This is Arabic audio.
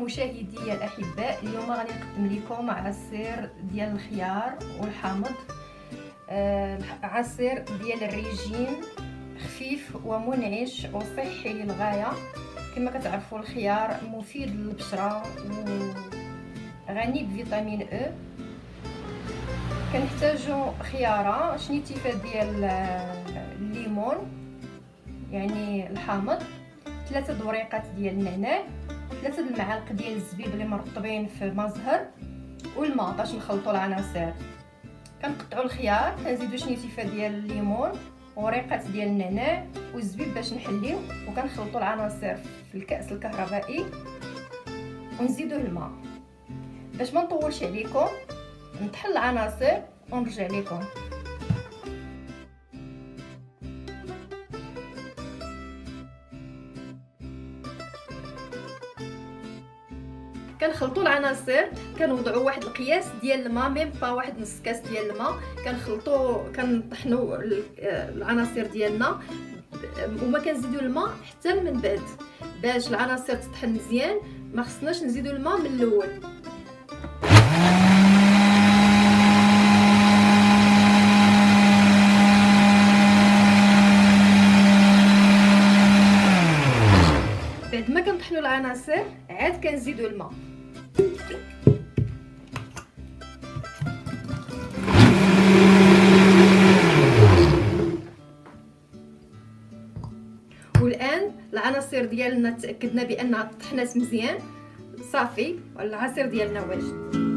مشاهدي الاحباء، اليوم غادي نقدم لكم عصير ديال الخيار والحامض. عصير ديال الريجيم، خفيف ومنعش وصحي للغايه. كما كتعرفوا الخيار مفيد للبشره وغني بفيتامين او. كنحتاجو خياره، شنيتيفه ديال الليمون يعني الحامض، 3 دوريقات ديال النعناع، 3 المعالق ديال الزبيب اللي مرطبين في ما زهر، والماء باش نخلطوا العناصر. كنقطعوا الخيار، كنزيدوا شنيتيفه ديال الليمون وريقات ديال النعناع والزبيب باش نحليو، وكنخلطوا العناصر في الكأس الكهربائي ونزيدوا الماء. باش ما نطولش عليكم نطحن العناصر ونرجع لكم. كنخلطوا العناصر، كنوضعوا واحد القياس ديال الماء، ميم با واحد نص كاس ديال الماء. كنطحنوا العناصر ديالنا وما كنزيدوا الماء حتى من بعد باش العناصر تطحن مزيان. ما خصناش نزيدوا الماء من الاول. بعد ما كنطحنوا العناصر عاد كنزيدوا الماء. والان العناصر ديالنا تاكدنا بانها طحنات مزيان، صافي العصير ديالنا واجد.